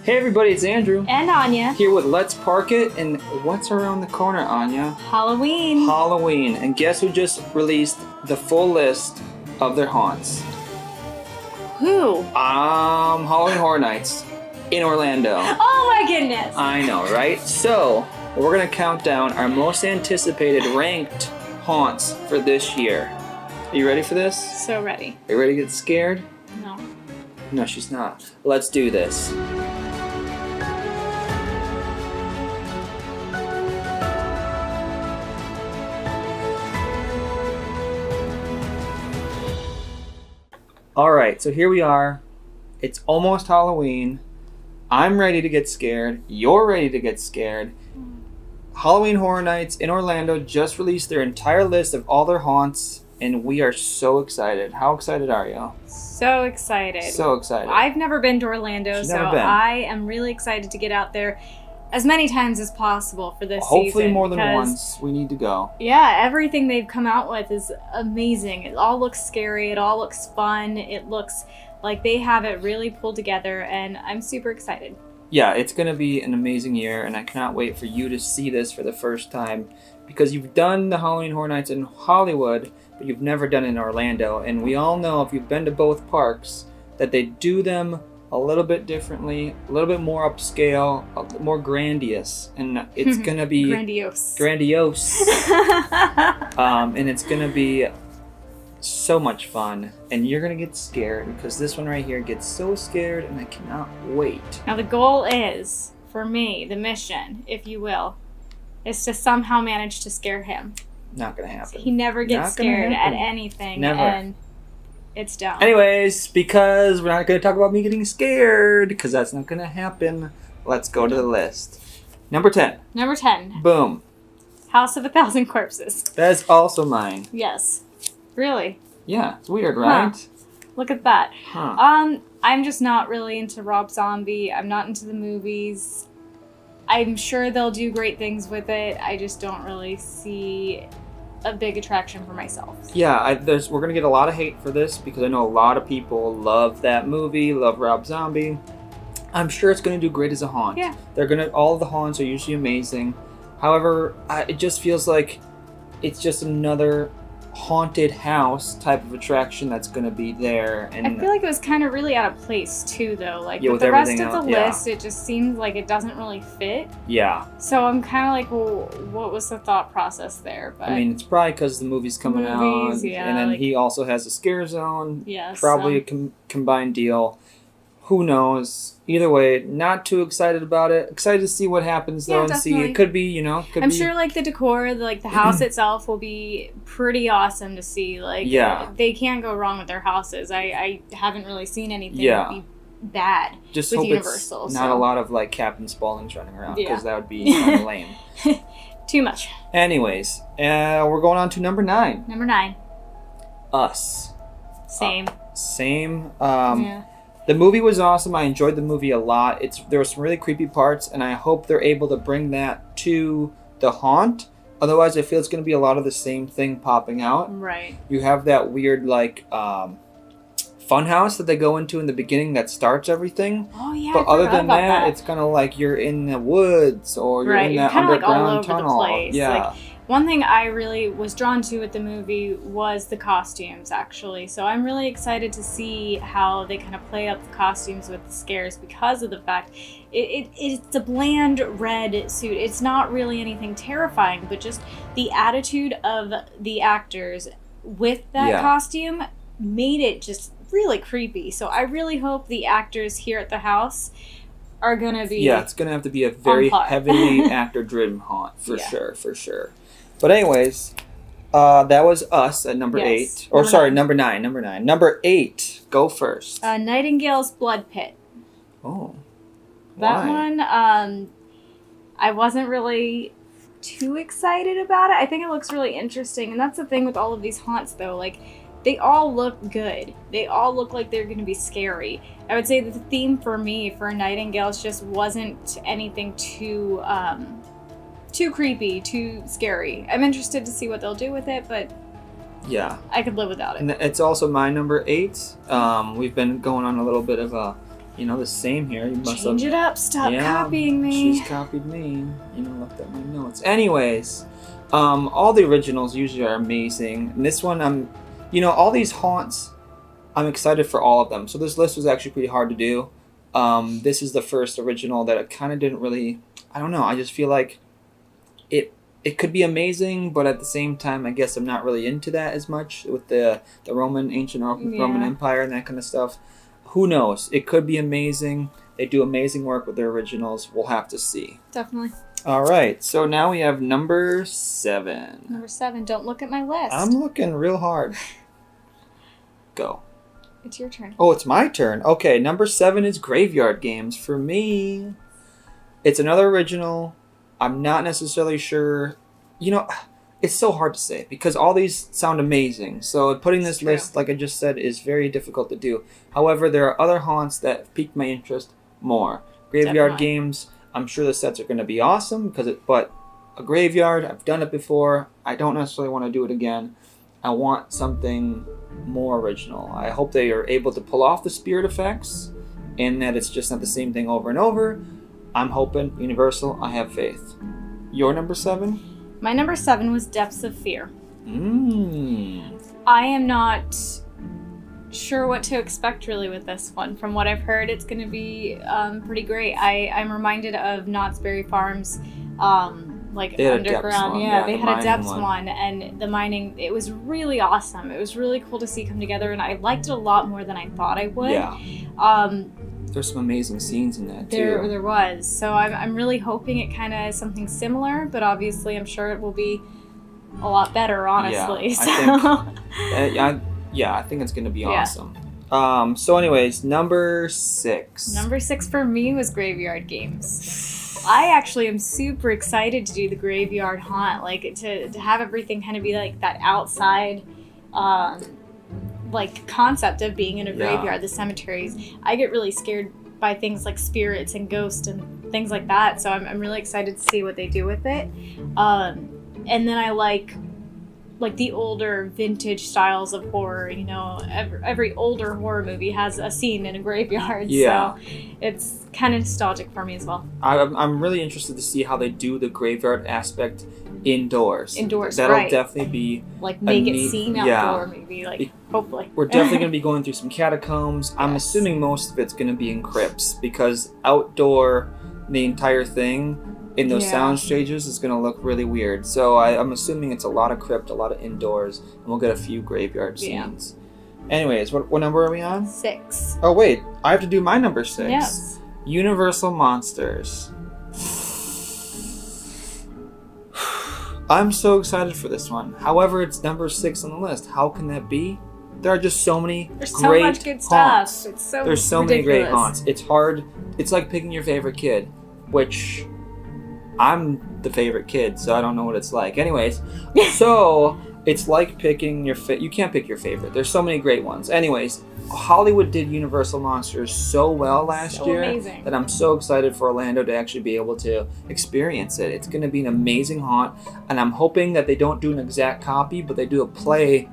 Hey everybody, it's Andrew. And Anya. Here with Let's Park It, and what's around the corner, Anya? Halloween. Halloween, and guess who just released the full list of their haunts? Who? Halloween Horror Nights in Orlando. Oh my goodness. I know, right? So, we're gonna count down our most anticipated ranked haunts for this year. Are you ready for this? So ready. Are you ready to get scared? No. No, she's not. Let's do this. Alright, so here we are. It's almost Halloween. I'm ready to get scared. You're ready to get scared. Halloween Horror Nights in Orlando just released their entire list of all their haunts, and we are so excited. How excited are you? So excited. So excited. I've never been to Orlando, She's so never been. I am really excited to get out there as many times as possible for this Hopefully season. more than because, once. We need to go. Yeah, everything they've come out with is amazing. It all looks scary. It all looks fun. It looks like they have it really pulled together, and I'm super excited. Yeah, it's going to be an amazing year, and I cannot wait for you to see this for the first time, because you've done the Halloween Horror Nights in Hollywood, but you've never done it in Orlando. And we all know, if you've been to both parks, that they do them a little bit differently, a little bit more upscale, a little more grandiose, and it's going to be Grandiose. And it's going to be so much fun, and you're going to get scared, because this one right here gets so scared, and I cannot wait. Now the goal is, for me, the mission, if you will, is to somehow manage to scare him. Not going to happen. He never gets Not gonna scared at happen. anything. Never. And it's dumb. Anyways, because we're not going to talk about me getting scared, because that's not going to happen, let's go to the list. Number 10. Number 10, Boom. House of a Thousand Corpses. That's also mine. Yes. Really? Yeah, it's weird, right? Look at that. Huh. I'm just not really into Rob Zombie. I'm not into the movies. I'm sure they'll do great things with it. I just don't really see a big attraction for myself. Yeah, we're going to get a lot of hate for this, because I know a lot of people love that movie, love Rob Zombie. I'm sure it's going to do great as a haunt. Yeah. All of the haunts are usually amazing. However, it just feels like it's just another haunted house type of attraction that's going to be there. And I feel like it was kind of really out of place too, though. Like, Yeah, with with the rest everything of the else, yeah. list, it just seems like it doesn't really fit. yeah. So I'm kind of like, well, what was the thought process there? But I mean, it's probably because the movie's coming Movies, out, yeah, and then like- he also has a scare zone. yes, Probably a combined deal. Who knows? Either way, not too excited about it. Excited to see what happens though, Yeah, and see. definitely. It could be, I'm sure like the decor, like the house itself will be pretty awesome to see. Like, Yeah. they can't go wrong with their houses. I haven't really seen anything Yeah. be bad just with hope Universal. it's not so. a lot of like Captain Spaulding's running around, because Yeah. that would be kind of lame. Too much. Anyways, we're going on to number 9. Number 9. Us. Same. Same. Yeah. The movie was awesome. I enjoyed the movie a lot. There were some really creepy parts, and I hope they're able to bring that to the haunt. Otherwise, I feel it's going to be a lot of the same thing popping out. Right. You have that weird like fun house that they go into in the beginning that starts everything. Oh yeah. But I other forgot than about that, it's kind of like you're in the woods, or you're Right, in you're that kinda, like, all underground over the tunnel. place. Yeah. One thing I really was drawn to with the movie was the costumes, actually. So I'm really excited to see how they kind of play up the costumes with the scares, because of the fact it's a bland red suit. It's not really anything terrifying, but just the attitude of the actors with that Yeah. costume made it just really creepy. So I really hope the actors here at the house are going to be... Yeah, it's going to have to be a very par. heavily actor-driven haunt, for Yeah. sure, for sure. But anyways, that was Us at number Yes, 8. Or number sorry, 9. number 9, number 9. Number 8, go first. Nightingale's Blood Pit. Oh. That Why? one, I wasn't really too excited about it. I think it looks really interesting, and that's the thing with all of these haunts, though. Like, they all look good. They all look like they're going to be scary. I would say that the theme for me for Nightingales just wasn't anything too creepy, too scary. I'm interested to see what they'll do with it, but Yeah. I could live without it. And it's also my number 8. We've been going on a little bit of a You know, the same here. You must Change it up. Stop copying me. She's copied me. You know, left out my notes. Anyways, all the originals usually are amazing. And this one, all these haunts, I'm excited for all of them. So this list was actually pretty hard to do. This is the first original that I kind of didn't really, I don't know. I just feel like it could be amazing, but at the same time, I guess I'm not really into that as much with the ancient Roman Empire and that kind of stuff. Who knows? It could be amazing. They do amazing work with their originals. We'll have to see. Definitely. All right. So now we have number 7. Number 7. Don't look at my list. I'm looking real hard. Go. It's your turn. Oh, it's my turn. Okay. Number 7 is Graveyard Games. For me, it's another original. I'm not necessarily sure. It's so hard to say because all these sound amazing. So putting this list, like I just said, is very difficult to do. However, there are other haunts that pique my interest more. Graveyard Games, I'm sure the sets are going to be awesome but a graveyard, I've done it before. I don't necessarily want to do it again. I want something more original. I hope they are able to pull off the spirit effects and that it's just not the same thing over and over. I'm hoping Universal. I have faith. Your number 7? My number 7 was Depths of Fear. I am not sure what to expect really with this one. From what I've heard, it's going to be pretty great. I'm reminded of Knott's Berry Farm's underground. They had a depths one, and the mining. It was really awesome. It was really cool to see come together, and I liked it a lot more than I thought I would. Yeah. There's some amazing scenes in that too. There was. So I'm really hoping it kind of is something similar, but obviously I'm sure it will be a lot better, honestly. I think it's going to be awesome. So anyways, number 6. Number 6 for me was Graveyard Games. I actually am super excited to do the graveyard haunt, like to have everything kind of be like that outside concept of being in a graveyard, the cemeteries. I get really scared by things like spirits and ghosts and things like that, so I'm really excited to see what they do with it. And then I like the older vintage styles of horror. Every older horror movie has a scene in a graveyard, so it's kind of nostalgic for me as well. I'm really interested to see how they do the graveyard aspect indoors. That'll definitely be make it seem outdoor, maybe hopefully. We're definitely going to be going through some catacombs. I'm assuming most of it's going to be in crypts because outdoor, the entire thing in those sound stages is going to look really weird. So I'm assuming it's a lot of crypt, a lot of indoors, and we'll get a few graveyard scenes. Anyways, what number are we on? 6. Oh wait, I have to do my number 6. Yes. Universal Monsters. I'm so excited for this one. However, it's number 6 on the list. How can that be? There are just so many There's great so much good haunts. stuff. It's so There's so ridiculous. many great haunts. It's hard. It's like picking your favorite kid, which I'm the favorite kid, so I don't know what it's like. Anyways, so it's like picking your you can't pick your favorite. There's so many great ones. Anyways, Hollywood did Universal Monsters so well last year amazing. that I'm so excited for Orlando to actually be able to experience it. It's going to be an amazing haunt, and I'm hoping that they don't do an exact copy, but they do a play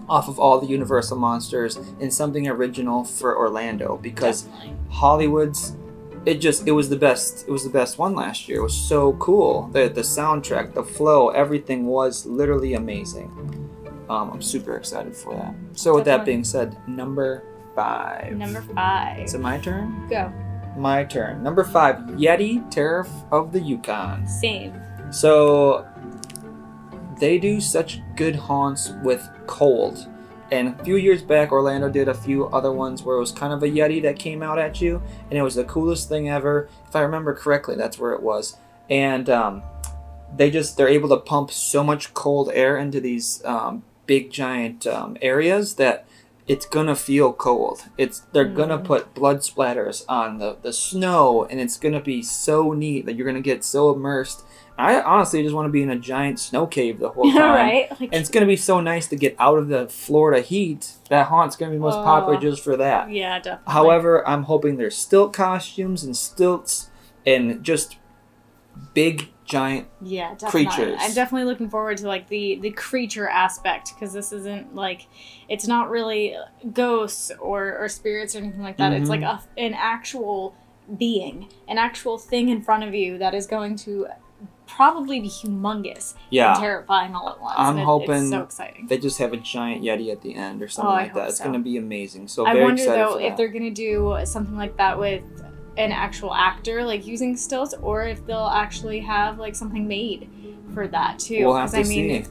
off of all the Universal Monsters and something original for Orlando, because Hollywood's it was the best one last year. It was so cool. The soundtrack, the flow, everything was literally amazing. I'm super excited for that. So with that being said, number 5. Number 5. Is it my turn? Go. My turn. Number 5, Yeti, Terror of the Yukon. Same. So they do such good haunts with cold. And a few years back, Orlando did a few other ones where it was kind of a Yeti that came out at you, and it was the coolest thing ever. If I remember correctly, that's where it was. And they're able to pump so much cold air into these big giant areas that it's gonna feel cold. They're gonna put blood splatters on the snow, and it's gonna be so neat that you're gonna get so immersed. I honestly just want to be in a giant snow cave the whole time. Right? And it's going to be so nice to get out of the Florida heat. That haunt's going to be most popular just for that. Yeah, definitely. However, I'm hoping there's stilt costumes and stilts and just big giant Yeah, definitely. creatures. I'm definitely looking forward to like the creature aspect, because this isn't like, it's not really ghosts or spirits or anything like that. It's like an actual being, an actual thing in front of you that is going to probably be humongous and terrifying all at once. I'm hoping it's so exciting. They just have a giant Yeti at the end or something like that. It's going to be amazing. So I very wonder excited though for that. if they're going to do something like that with an actual actor, like using stills, or if they'll actually have like something made for that too. We'll have to see.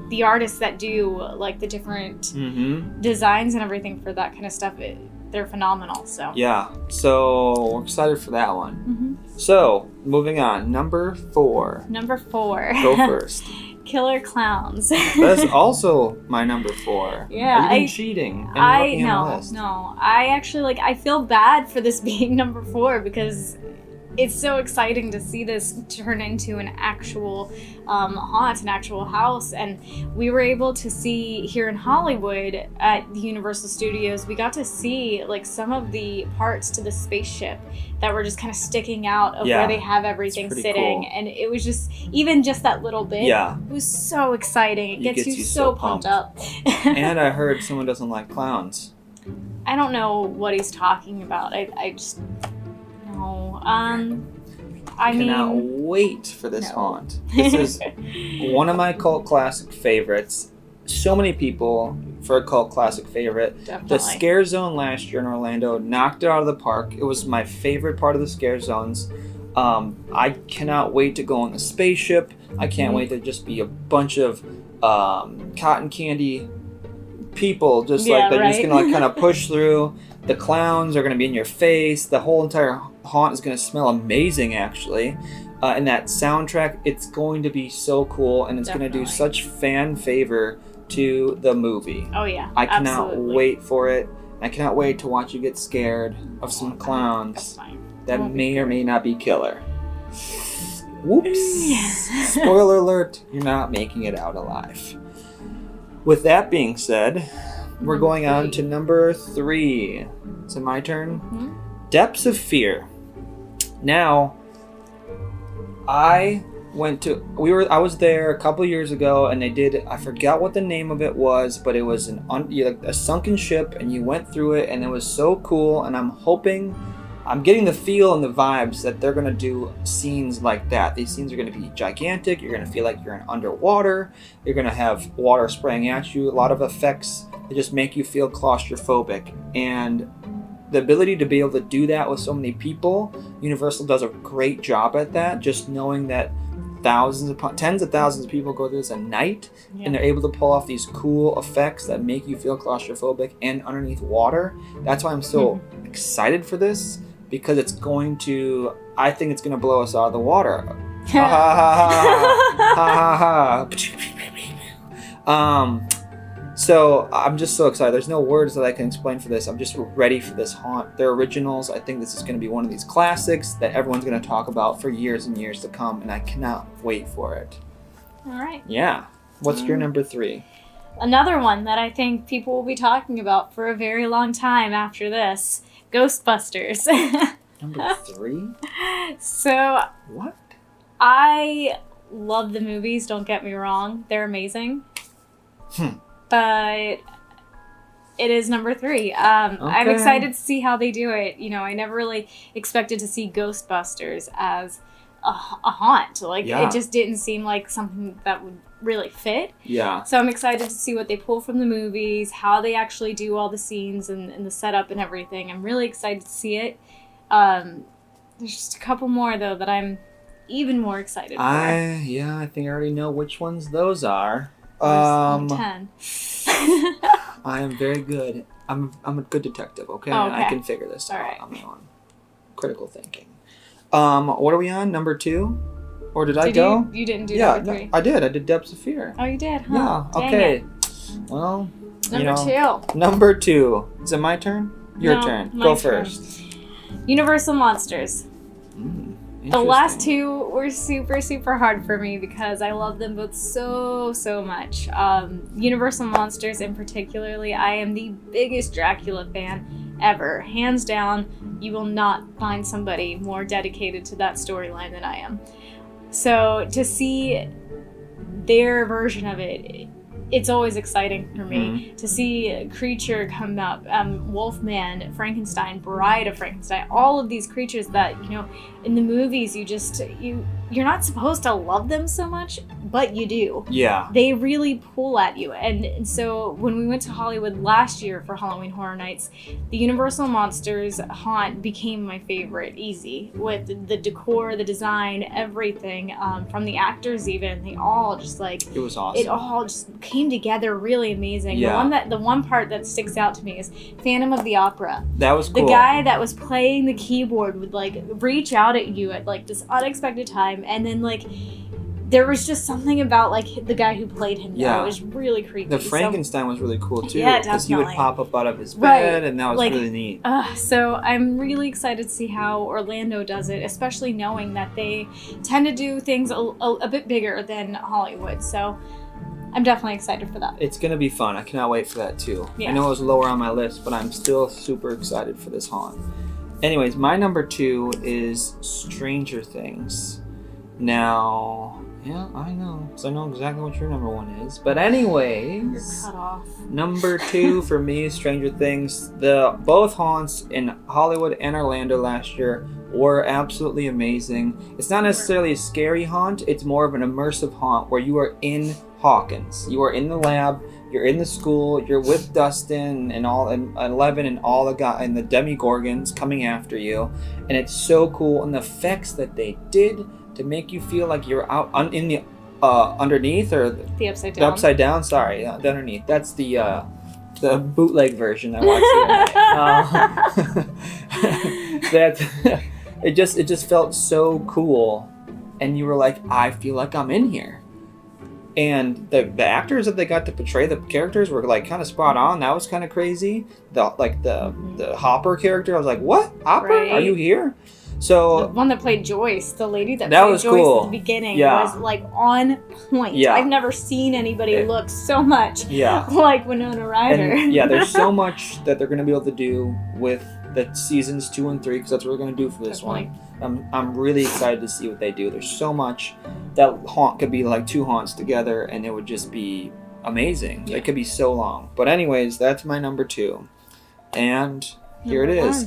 The artists that do like the different designs and everything for that kind of stuff, they're phenomenal. So yeah, so we're excited for that one. So moving on, number 4. Go first. Killer Clowns. That's also my number 4. Yeah, Are you cheating? No. I actually I feel bad for this being number 4, because it's so exciting to see this turn into an actual haunt, an actual house. And we were able to see here in Hollywood at the Universal Studios, we got to see like some of the parts to the spaceship that were just kind of sticking out of where they have everything sitting. Cool. And it was just, even just that little bit, it was so exciting. It gets you so pumped up. And I heard someone doesn't like clowns. I don't know what he's talking about. I just... No. I cannot wait for this haunt. This is one of my cult classic favorites. So many people for a cult classic favorite. Definitely. The Scare Zone last year in Orlando knocked it out of the park. It was my favorite part of the Scare Zones. I cannot wait to go on the spaceship. I can't wait to just be a bunch of cotton candy people just just gonna like kind of push through. The clowns are gonna be in your face. The whole entire haunt is gonna smell amazing, actually. And that soundtrack, it's going to be so cool, and it's gonna do such fan favor to the movie. Oh yeah, I cannot wait for it. I cannot wait to watch you get scared of some clowns that may or may not be killer. Whoops! Spoiler alert, you're not making it out alive. With that being said, we're going on to number 3. Is it my turn? Depths of Fear. Now, I was there a couple years ago, and they did, I forgot what the name of it was, but it was a sunken ship, and you went through it, and it was so cool. And I'm getting the feel and the vibes that they're going to do scenes like that. These scenes are going to be gigantic. You're going to feel like you're in underwater. You're going to have water spraying at you. A lot of effects that just make you feel claustrophobic. And the ability to be able to do that with so many people, Universal does a great job at that. Just knowing that tens of thousands of people go through this a night, and they're able to pull off these cool effects that make you feel claustrophobic and underneath water. That's why I'm so excited for this. Because I think it's going to blow us out of the water. Ha ha ha ha ha ha. So I'm just so excited. There's no words that I can explain for this. I'm just ready for this haunt. They're originals. I think this is going to be one of these classics that everyone's going to talk about for years and years to come, and I cannot wait for it. All right. Yeah. What's your number 3? Another one that I think people will be talking about for a very long time after this. Ghostbusters. Number 3? So... What? I love the movies, don't get me wrong. They're amazing. But it is number 3. I'm excited to see how they do it. You know, I never really expected to see Ghostbusters as a haunt. It just didn't seem like something that would really fit. Yeah. So I'm excited to see what they pull from the movies, how they actually do all the scenes and the setup and everything. I'm really excited to see it. There's just a couple more, though, that I'm even more excited for. I think I already know which ones those are. 10. I am very good. I'm a good detective, okay? Oh, okay. I can figure this out right. on my own. Critical thinking. What are we on? Number 2? Or did I go? You didn't do number 3. No, I did. I did Depths of Fear. Oh, you did, huh? Yeah, Dang okay. it. Well, Number 2. Number 2. Is it my turn? Your turn. Go first. Universal Monsters. The last 2 were super, super hard for me because I love them both so, so much. Universal Monsters in particularly, I am the biggest Dracula fan ever. Hands down, you will not find somebody more dedicated to that storyline than I am. So to see their version of it, it's always exciting for me to see a creature come up. Wolfman, Frankenstein, Bride of Frankenstein, all of these creatures that, you know, in the movies you're not supposed to love them so much, but you do. Yeah. They really pull at you. And so when we went to Hollywood last year for Halloween Horror Nights, the Universal Monsters haunt became my favorite, easy. With the decor, the design, everything, from the actors even, they all just like... It was awesome. It all just came together really amazing. Yeah. The one part that sticks out to me is Phantom of the Opera. That was cool. The guy that was playing the keyboard would like reach out at you at like this unexpected time, and then like there was just something about like the guy who played him. Yeah, it was really creepy. The Frankenstein was really cool too. Yeah, because he would definitely. pop up out of his bed, Right. and that was Like, really neat. So I'm really excited to see how Orlando does it, especially knowing that they tend to do things a bit bigger than Hollywood. So I'm definitely excited for that. It's gonna be fun. I cannot wait for that too. Yeah. I know it was lower on my list, but I'm still super excited for this haunt. Anyways, my number 2 is Stranger Things. Now, yeah, I know, because I know exactly what your number 1 is. But anyways, You're cut off. number 2 for me is Stranger Things. Both haunts in Hollywood and Orlando last year were absolutely amazing. It's not necessarily a scary haunt. It's more of an immersive haunt where you are in Hawkins. You are in the lab. You're in the school. You're with Dustin and Eleven and all the guy and the Demogorgons coming after you, and it's so cool. And the effects that they did to make you feel like you're out in the underneath or The upside the down. upside down. Sorry, the underneath. That's the bootleg version I watched the other night. It just felt so cool, and you were like, I feel like I'm in here. And the actors that they got to portray the characters were like kind of spot on. That was kind of crazy. The Hopper character, I was like, what? Hopper? Right. Are you here? So the one that played Joyce, the lady that That played was Joyce cool. at the beginning, Yeah. was like on point. Yeah. I've never seen anybody look so much yeah. like Winona Ryder. And yeah, there's so much that they're going to be able to do with the seasons 2 and 3, because that's what we're going to do for this Definitely. one. I'm really excited to see what they do. There's so much. That haunt could be like 2 haunts together, and it would just be amazing. Yeah. It could be so long. But anyways, that's my number 2. And here it is.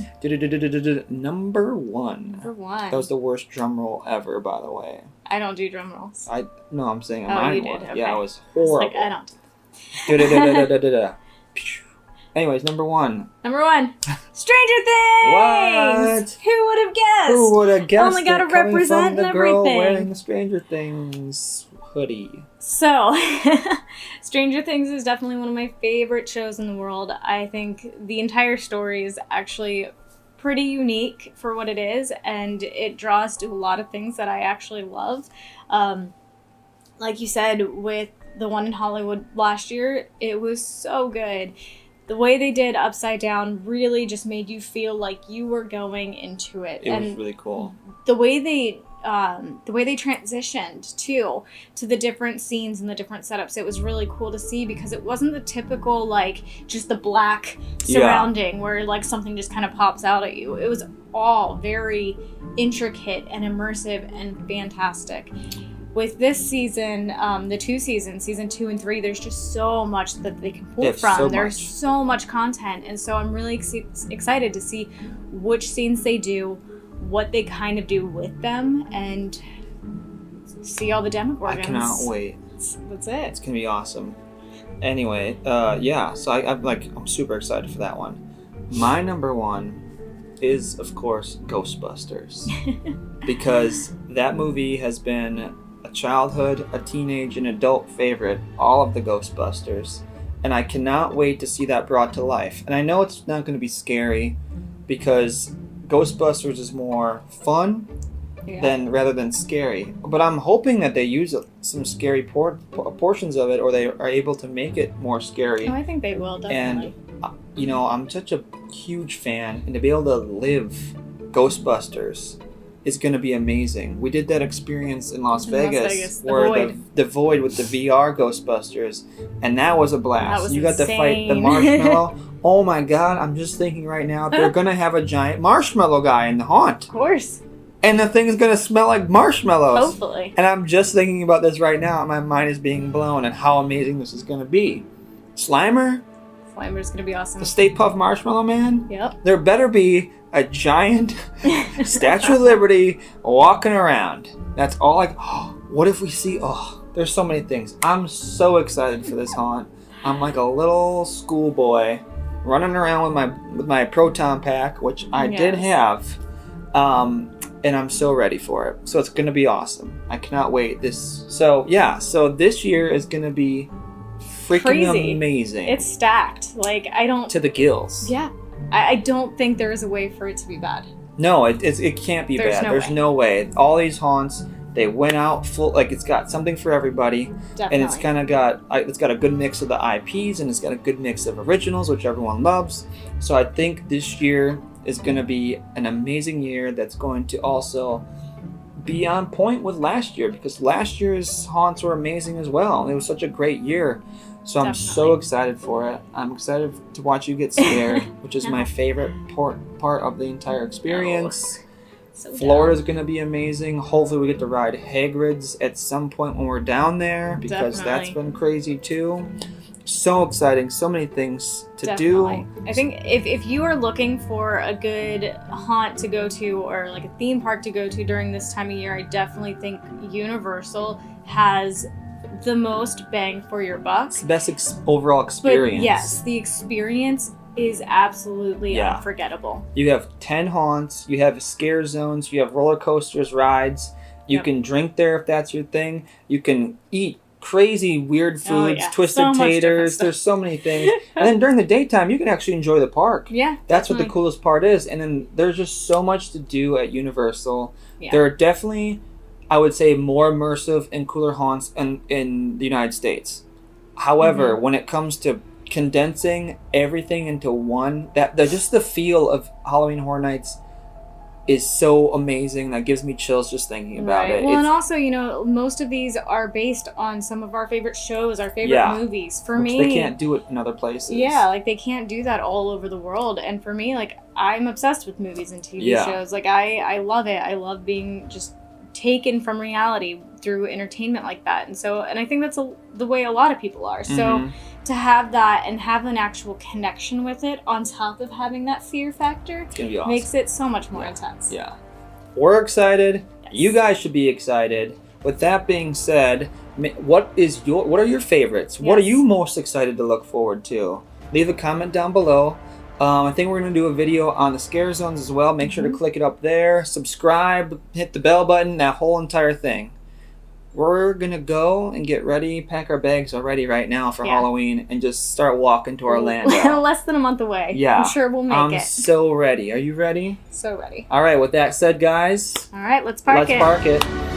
Number 1. Number 1. That was the worst drum roll ever, by the way. I don't do drum rolls. No, I'm saying Oh, mine you did, was. okay. Yeah, it was It's horrible. like, I don't. Anyways, number 1. Number 1. Stranger Things! What? Who would have guessed? Who would have guessed Only gotta it coming represent from the girl everything. wearing the Stranger Things hoodie? So, Stranger Things is definitely one of my favorite shows in the world. I think the entire story is actually pretty unique for what it is, and it draws to a lot of things that I actually love. Like you said, with the one in Hollywood last year, it was so good. The way they did Upside Down really just made you feel like you were going into it. It was really cool. The way they transitioned to the different scenes and the different setups, it was really cool to see, because it wasn't the typical like just the black surrounding where like something just kind of pops out at you. It was all very intricate and immersive and fantastic. With this season, the 2 seasons, season 2 and 3, there's just so much that they can pull There's from. so There's much. so much content, and so I'm really excited to see which scenes they do, what they kind of do with them, and see all the Demogorgons. I cannot wait. That's it. It's gonna be awesome. Anyway, yeah. So I'm super excited for that one. My number 1 is, of course, Ghostbusters, because that movie has been a childhood, a teenage, and adult favorite. All of the Ghostbusters, and I cannot wait to see that brought to life. And I know it's not going to be scary, because Ghostbusters is more fun rather than scary. But I'm hoping that they use some scary portions of it, or they are able to make it more scary. Oh, I think they will, definitely. And I'm such a huge fan, and to be able to live Ghostbusters is going to be amazing. We did that experience in Las Vegas, the where Void. the Void with the VR Ghostbusters, and that was a blast. That was You got to fight the insane. marshmallow. Oh my god, I'm just thinking right now, they're going to have a giant marshmallow guy in the haunt. Of course. and the thing is gonna smell like marshmallows. Hopefully. And I'm just thinking about this right now, and my mind is being blown and how amazing this is gonna be. Slimer, Slimer's gonna be awesome. the Stay Puft Marshmallow Man. Yep. There better be a giant Statue of Liberty walking around. That's all. Like, oh, what if we see? Oh, there's so many things. I'm so excited for this haunt. I'm like a little schoolboy running around with my proton pack, which I did have, and I'm so ready for it. So it's gonna be awesome. I cannot wait. So this year is gonna be freaking Crazy. amazing. It's stacked. Like, I don't. to the gills. Yeah. I don't think there is a way for it to be bad. No, it can't be bad. There's no way. All these haunts, they went out full. Like, it's got something for everybody. Definitely. And it's kind of got a good mix of the IPs, and it's got a good mix of originals, which everyone loves. So I think this year is going to be an amazing year that's going to also be on point with last year, because last year's haunts were amazing as well. It was such a great year. So I'm so excited for it. I'm excited to watch you get scared, which is my favorite part of the entire experience. So Florida's going to be amazing. Hopefully we get to ride Hagrid's at some point when we're down there, because that's been crazy too. So exciting. So many things to do. I think if you are looking for a good haunt to go to, or like a theme park to go to during this time of year, I definitely think Universal has the most bang for your buck. It's the best overall experience. But yes, the experience is absolutely unforgettable. You have 10 haunts, you have scare zones, you have roller coasters, rides. You can drink there if that's your thing. You can eat crazy weird foods, twisted taters. There's so many things. And then during the daytime, you can actually enjoy the park. Yeah. That's what the coolest part is. And then there's just so much to do at Universal. Yeah. There are definitely, I would say, more immersive and cooler haunts in the United States. However, when it comes to condensing everything into one, just the feel of Halloween Horror Nights is so amazing. That gives me chills just thinking about it. Well, and also, most of these are based on some of our favorite shows, our favorite movies. For me, they can't do it in other places. Yeah, like they can't do that all over the world. And for me, like, I'm obsessed with movies and TV shows. Like, I love it. I love being just taken from reality through entertainment like that. And I think that's the way a lot of people are. So to have that and have an actual connection with it on top of having that fear factor, it's gonna be awesome. Makes it so much more intense. Yeah. We're excited. Yes. You guys should be excited. With that being said, what are your favorites? Yes. What are you most excited to look forward to? Leave a comment down below. I think we're going to do a video on the scare zones as well. Make sure to click it up there. Subscribe, hit the bell button, that whole entire thing. We're going to go and get ready, pack our bags already right now for Halloween, and just start walking to Orlando. Less than a month away. Yeah. I'm sure we'll make it. I'm so ready. Are you ready? So ready. All right, with that said, guys. All right, let's park it. Let's park it.